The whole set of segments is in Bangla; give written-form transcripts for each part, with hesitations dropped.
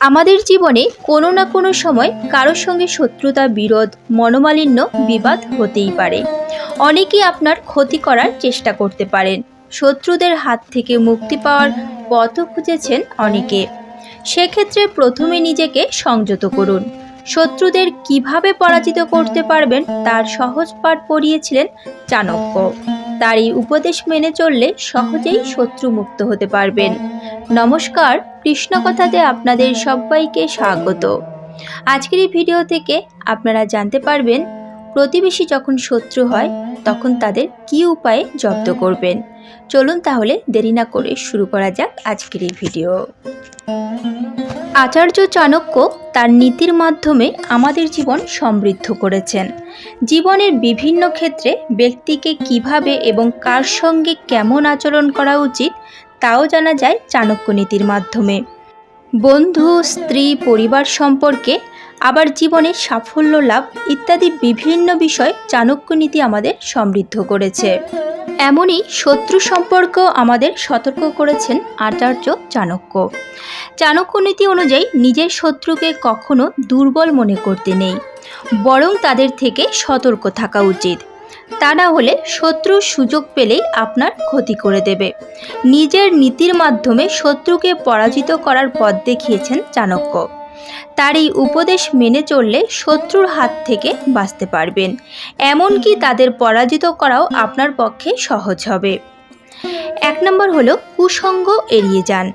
আমাদের জীবনে কোনো না কোনো সময় কারোর সঙ্গে শত্রুতা, বিরোধ, মনোমালিন্য, বিবাদ হতেই পারে। অনেকেই আপনার ক্ষতি করার চেষ্টা করতে পারেন। শত্রুদের হাত থেকে মুক্তি পাওয়ার পথও খুঁজেছেন অনেকে। সেক্ষেত্রে প্রথমে নিজেকে সংযত করুন। শত্রুদের কিভাবে পরাজিত করতে পারবেন তার সহজ পাঠ পড়িয়েছিলেন চাণক্য। তার এই উপদেশ মেনে চললে সহজেই শত্রুমুক্ত হতে পারবেন। নমস্কার, কৃষ্ণকথাতে আপনাদের সবাইকে স্বাগত। আজকের এই ভিডিও থেকে আপনারা জানতে পারবেন প্রতিবেশী যখন শত্রু হয় তখন তাদের কী উপায়ে জব্দ করবেন। চলুন তাহলে দেরি না করে শুরু করা যাক আজকের এই ভিডিও। আচার্য চাণক্য তার নীতির মাধ্যমে আমাদের জীবন সমৃদ্ধ করেছেন। জীবনের বিভিন্ন ক্ষেত্রে ব্যক্তিকে কিভাবে এবং কার সঙ্গে কেমন আচরণ করা উচিত তাও জানা যায় চাণক্য নীতির মাধ্যমে। বন্ধু, স্ত্রী, পরিবার সম্পর্কে, আবার জীবনে সাফল্য লাভ ইত্যাদি বিভিন্ন বিষয় চাণক্য নীতি আমাদের সমৃদ্ধ করেছে। এমনই শত্রু সম্পর্কেও আমাদের সতর্ক করেছেন আচার্য চাণক্য। চাণক্য নীতি অনুযায়ী নিজের শত্রুকে কখনো দুর্বল মনে করতে নেই, বরং তাদের থেকে সতর্ক থাকা উচিত। তা না হলে শত্রু সুযোগ পেলেই আপনার ক্ষতি করে দেবে। নিজের নীতির মাধ্যমে শত্রুকে পরাজিত করার পথ দেখিয়েছেন চাণক্য। তার এই উপদেশ মেনে চললে শত্রুর হাত থেকে বাঁচতে পারবেন, এমনকি তাদের পরাজিত করাও আপনার পক্ষে সহজ হবে। 1 নম্বর হলো কুসঙ্গ এড়িয়ে যান।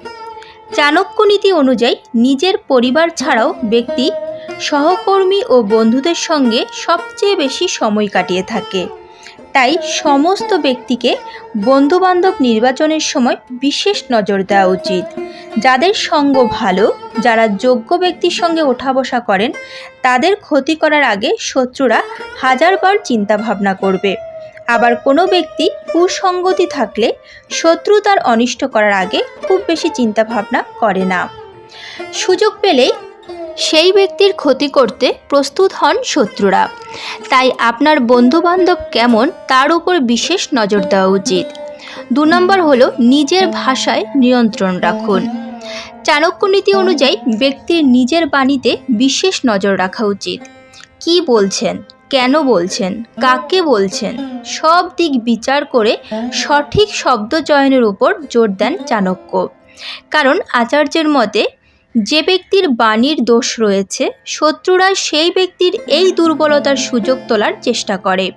চাণক্য নীতি অনুযায়ী নিজের পরিবার ছাড়াও ব্যক্তি সহকর্মী ও বন্ধুদের সঙ্গে সবচেয়ে বেশি সময় কাটিয়ে থাকে। তাই সমস্ত ব্যক্তিকে বন্ধুবান্ধব নির্বাচনের সময় বিশেষ নজর দেওয়া উচিত। যাদের সঙ্গ ভালো, যারা যোগ্য ব্যক্তির সঙ্গে ওঠা বসা করেন, তাদের ক্ষতি করার আগে শত্রুরা হাজারবার চিন্তা ভাবনা করবে। আবার কোনো ব্যক্তি কুসঙ্গতি থাকলে শত্রু তার অনিষ্ট করার আগে খুব বেশি চিন্তা ভাবনা করে না। সুযোগ পেলেই সেই ব্যক্তির ক্ষতি করতে প্রস্তুত হন শত্রুরা। তাই আপনার বন্ধুবান্ধব কেমন তার উপর বিশেষ নজর দেওয়া উচিত। 2 নম্বর হলো নিজের ভাষায় নিয়ন্ত্রণ রাখুন। চাণক্য নীতি অনুযায়ী ব্যক্তির নিজের বাণীতে বিশেষ নজর রাখা উচিত। কি বলছেন, কেন বলছেন, কাকে বলছেন, সব দিক বিচার করে সঠিক শব্দ চয়নের উপর জোর দেন চাণক্য। কারণ আচার্যের মতে যে ব্যক্তির বাণীর দোষ রয়েছে, শত্রুরা সেই ব্যক্তির এই দুর্বলতার সুযোগ তোলার চেষ্টা করে।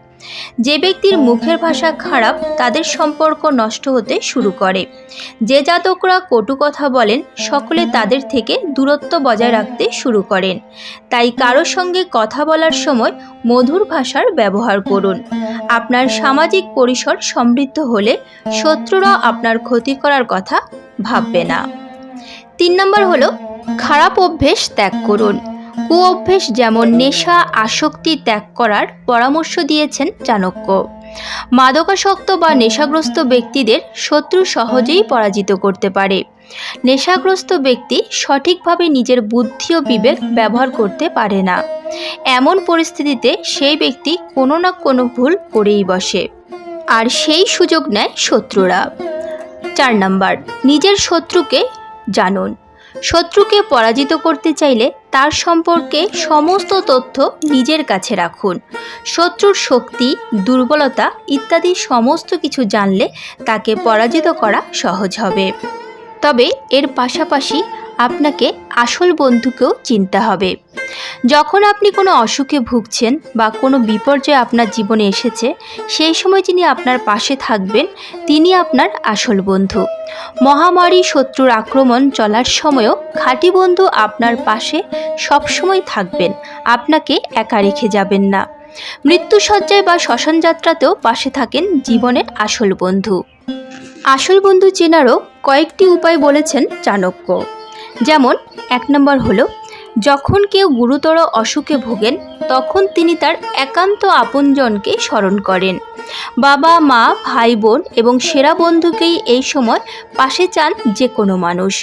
যে ব্যক্তির মুখের ভাষা খারাপ তাদের সম্পর্ক নষ্ট হতে শুরু করে। যে জাতকরা কটু কথা বলেন সকলে তাদের থেকে দূরত্ব বজায় রাখতে শুরু করেন। তাই কারোর সঙ্গে কথা বলার সময় মধুর ভাষার ব্যবহার করুন। আপনার সামাজিক পরিসর সমৃদ্ধ হলে শত্রুরা আপনার ক্ষতি করার কথা ভাববে না। 3 নম্বর হলো খারাপ অভ্যেস ত্যাগ করুন। কুঅভ্যেস যেমন নেশা, আসক্তি ত্যাগ করার পরামর্শ দিয়েছেন চাণক্য। মাদকাসক্ত বা নেশাগ্রস্ত ব্যক্তিদের শত্রু সহজেই পরাজিত করতে পারে। নেশাগ্রস্ত ব্যক্তি সঠিকভাবে নিজের বুদ্ধি ও বিবেক ব্যবহার করতে পারে না। এমন পরিস্থিতিতে সেই ব্যক্তি কোনো না কোনো ভুল করেই বসে, আর সেই সুযোগ নেয় শত্রুরা। 4 নম্বর, নিজের শত্রুকে জানুন। শত্রুকে পরাজিত করতে চাইলে তার সম্পর্কে সমস্ত তথ্য নিজের কাছে রাখুন। শত্রুর শক্তি, দুর্বলতা ইত্যাদি সমস্ত কিছু জানলে তাকে পরাজিত করা সহজ হবে। তবে এর পাশাপাশি আপনাকে আসল বন্ধুকেও চিনতে হবে। যখন আপনি কোনো অসুখে ভুগছেন বা কোনো বিপর্যয় আপনার জীবনে এসেছে, সেই সময় যিনি আপনার পাশে থাকবেন তিনি আপনার আসল বন্ধু। মহামারী, শত্রুর আক্রমণ চলার সময়ও খাঁটি বন্ধু আপনার পাশে সবসময় থাকবেন, আপনাকে একা রেখে যাবেন না। মৃত্যুসজ্জায় বা শ্মশান যাত্রাতেও পাশে থাকেন জীবনের আসল বন্ধু। আসল বন্ধু চেনারও কয়েকটি উপায় বলেছেন চাণক্য। যেমন 1 নম্বর হলো যখন কেউ গুরুতর অসুখে ভোগেন তখন তিনি তার একান্ত আপনজনকে স্মরণ করেন। বাবা, মা, ভাই, বোন এবং সেরা বন্ধুকেই এই সময় পাশে চান যে কোনো মানুষ।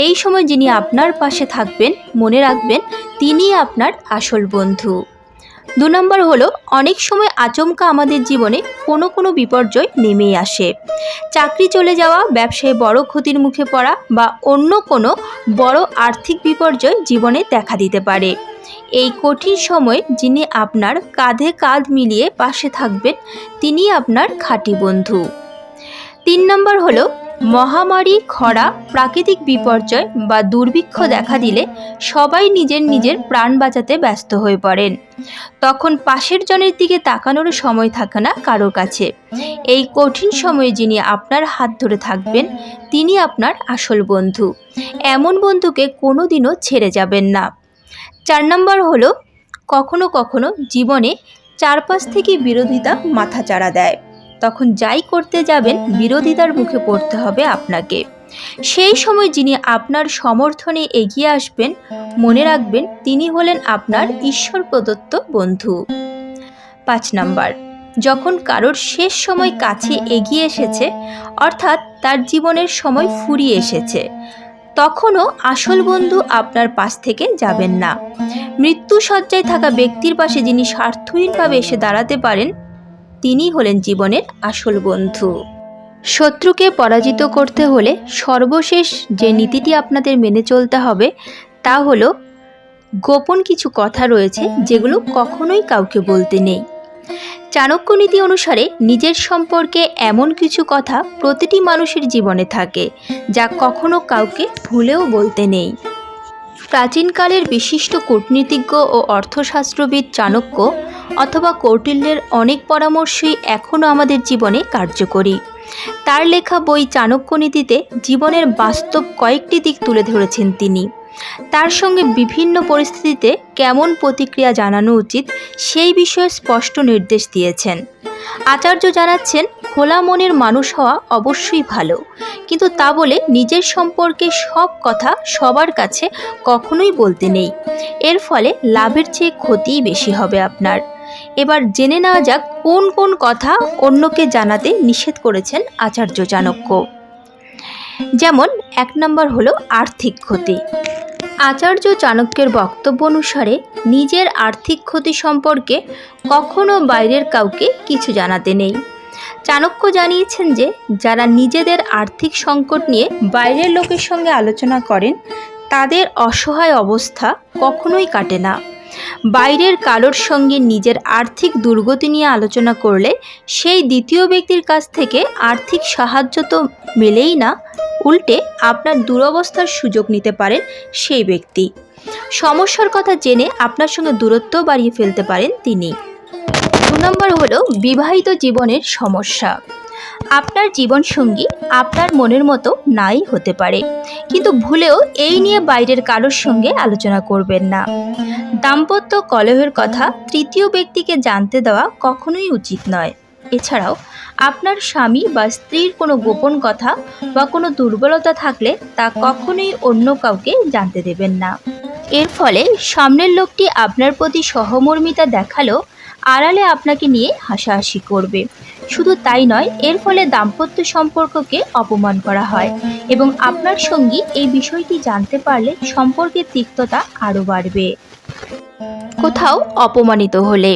এই সময় যিনি আপনার পাশে থাকবেন মনে রাখবেন তিনি আপনার আসল বন্ধু। 2 নম্বর হলো অনেক সময় আচমকা আমাদের জীবনে কোনো বিপর্যয় নেমেই আসে। চাকরি চলে যাওয়া, ব্যবসায় বড় ক্ষতির মুখে পড়া বা অন্য কোনো বড় আর্থিক বিপর্যয় জীবনে দেখা দিতে পারে। এই কঠিন সময়ে যিনি আপনার কাঁধে কাঁধ মিলিয়ে পাশে থাকবেন তিনিই আপনার খাঁটি বন্ধু। 3 নম্বর হলো মহামারী, খরা, প্রাকৃতিক বিপর্যয় বা দুর্ভিক্ষ দেখা দিলে সবাই নিজের প্রাণ বাঁচাতে ব্যস্ত হয়ে পড়েন। তখন পাশের জনের দিকে তাকানোর সময় থাকে না কারো কাছে। এই কঠিন সময়ে যিনি আপনার হাত ধরে থাকবেন তিনি আপনার আসল বন্ধু। এমন বন্ধুকে কোনোদিনও ছেড়ে যাবেন না। 4 নম্বর হলো কখনো জীবনে চারপাশ থেকে বিরোধিতা মাথাচাড়া দেয়। তখন যাই করতে যাবেন বিরোধিতার মুখে পড়তে হবে আপনাকে। সেই সময় যিনি আপনার সমর্থনে এগিয়ে আসবেন মনে রাখবেন তিনি হলেন আপনার ঈশ্বর প্রদত্ত বন্ধু। 5 নম্বর, যখন কারোর শেষ সময় কাছে এগিয়ে এসেছে, অর্থাৎ তার জীবনের সময় ফুরিয়ে এসেছে, তখনও আসল বন্ধু আপনার পাশ থেকে যাবেন না। মৃত্যু শয্যায় থাকা ব্যক্তির পাশে যিনি স্বার্থহীনভাবে এসে দাঁড়াতে পারেন তিনি হলেন জীবনের আসল বন্ধু। শত্রুকে পরাজিত করতে হলে সর্বশেষ যে নীতিটি আপনাদের মেনে চলতে হবে তা হলো গোপন কিছু কথা রয়েছে যেগুলো কখনোই কাউকে বলতে নেই। চাণক্য নীতি অনুসারে নিজের সম্পর্কে এমন কিছু কথা প্রতিটি মানুষের জীবনে থাকে যা কখনো কাউকে ভুলেও বলতে নেই। প্রাচীনকালের বিশিষ্ট কূটনীতিজ্ঞ ও অর্থশাস্ত্রবিদ চাণক্য অথবা কৌটিল্যের অনেক পরামর্শই এখনও আমাদের জীবনে কার্যকরী। তার লেখা বই চাণক্য নীতিতে জীবনের বাস্তব কয়েকটি দিক তুলে ধরেছেন তিনি। তার সঙ্গে বিভিন্ন পরিস্থিতিতে কেমন প্রতিক্রিয়া জানানো উচিত সেই বিষয়ে স্পষ্ট নির্দেশ দিয়েছেন। আচার্য জানাচ্ছেন, খোলা মনের মানুষ হওয়া অবশ্যই ভালো, কিন্তু তা বলে নিজের সম্পর্কে সব কথা সবার কাছে কখনোই বলতে নেই। এর ফলে লাভের চেয়ে ক্ষতিই বেশি হবে আপনার। এবার জেনে নেওয়া যাক কোন কোন কথা অন্যকে জানাতে নিষেধ করেছেন আচার্য চাণক্য। যেমন 1 নম্বর হলো আর্থিক ক্ষতি। আচার্য চাণক্যের বক্তব্য অনুসারে নিজের আর্থিক ক্ষতি সম্পর্কে কখনো বাইরের কাউকে কিছু জানাতে নেই। চাণক্য জানিয়েছেন যে যারা নিজেদের আর্থিক সংকট নিয়ে বাইরের লোকের সঙ্গে আলোচনা করেন তাদের অসহায় অবস্থা কখনোই কাটে না। বাইরের কারোর সঙ্গে নিজের আর্থিক দুর্গতি নিয়ে আলোচনা করলে সেই দ্বিতীয় ব্যক্তির কাছ থেকে আর্থিক সাহায্য তো মেলেই না, উল্টে আপনার দুরবস্থার সুযোগ নিতে পারেন সেই ব্যক্তি। সমস্যার কথা জেনে আপনার সঙ্গে দূরত্ব বাড়িয়ে ফেলতে পারেন তিনি। 2 নম্বর হলো বিবাহিত জীবনের সমস্যা। আপনার জীবনসঙ্গী আপনার মনের মতো নাই হতে পারে, কিন্তু ভুলেও এই নিয়ে বাইরের কারোর সঙ্গে আলোচনা করবেন না। দাম্পত্য কলহের কথা তৃতীয় ব্যক্তিকে জানতে দেওয়া কখনোই উচিত নয়। এছাড়াও আপনার স্বামী বা স্ত্রীর কোনো গোপন কথা বা কোনো দুর্বলতা থাকলে তা কখনোই অন্য কাউকে জানতে দেবেন না। এর ফলে সামনের লোকটি আপনার প্রতি সহমর্মিতা দেখালেও আড়ালে আপনাকে নিয়ে হাসাহাসি করবে। শুধু তাই নয়, এর ফলে দাম্পত্য সম্পর্ককে অপমান করা হয় এবং আপনার সঙ্গী এই বিষয়টি জানতে পারলে সম্পর্কের তিক্ততা আরও বাড়বে। কোথাও অপমানিত হলে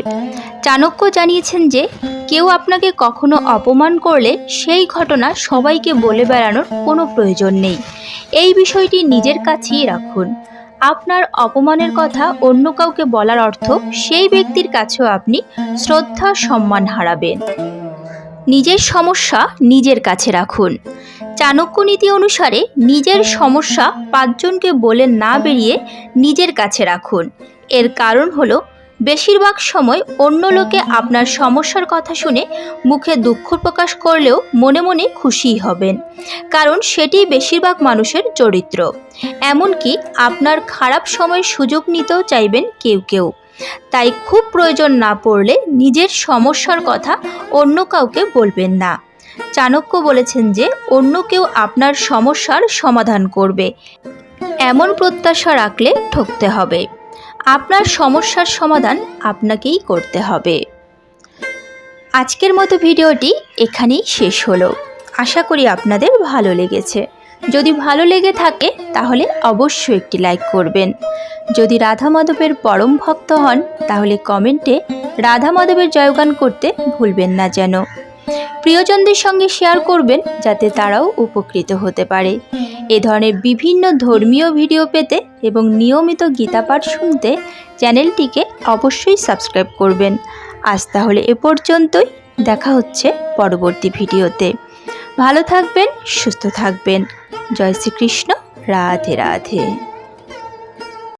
চাণক্য জানিয়েছেন যে কেউ আপনাকে কখনো অপমান করলে সেই ঘটনা সবাইকে বলে বেড়ানোর কোনো প্রয়োজন নেই। এই বিষয়টি নিজের কাছেই রাখুন। আপনার অপমানের কথা অন্য কাউকে বলার অর্থ সেই ব্যক্তির কাছেও আপনি শ্রদ্ধা সম্মান হারাবেন। নিজের সমস্যা নিজের কাছে রাখুন। চাণক্য নীতি অনুসারে নিজের সমস্যা 5 জনকে বলে না বেরিয়ে নিজের কাছে রাখুন। এর কারণ হলো বেশিরভাগ সময় অন্য লোকে আপনার সমস্যার কথা শুনে মুখে দুঃখ প্রকাশ করলেও মনে মনে খুশিই হবেন, কারণ সেটি বেশিরভাগ মানুষের চরিত্র। এমনকি আপনার খারাপ সময়ের সুযোগ নিতেও চাইবেন কেউ। তাই খুব প্রয়োজন না পড়লে নিজের সমস্যার কথা অন্য কাউকে বলবেন না। চাণক্য বলেছেন যে অন্য কেউ আপনার সমস্যার সমাধান করবে, এমন প্রত্যাশা রাখলে ঠকতে হবে। আপনার সমস্যার সমাধান আপনাকেই করতে হবে। আজকের মতো ভিডিওটি এখানেই শেষ হলো। আশা করি আপনাদের ভালো লেগেছে। যদি ভালো লেগে থাকে তাহলে অবশ্যই একটি লাইক করবেন। যদি রাধা মাধবের পরম ভক্ত হন তাহলে কমেন্টে রাধা মাধবের জয়গান করতে ভুলবেন না যেন। প্রিয়জনদের সঙ্গে শেয়ার করবেন যাতে তারাও উপকৃত হতে পারে। এ ধরনের বিভিন্ন ধর্মীয় ভিডিও পেতে এবং নিয়মিত গীতাপাঠ শুনতে চ্যানেলটিকে অবশ্যই সাবস্ক্রাইব করবেন। আজ তাহলে এ পর্যন্তই, দেখা হচ্ছে পরবর্তী ভিডিওতে। ভালো থাকবেন, সুস্থ থাকবেন। জয় শ্রীকৃষ্ণ। রাধে রাধে।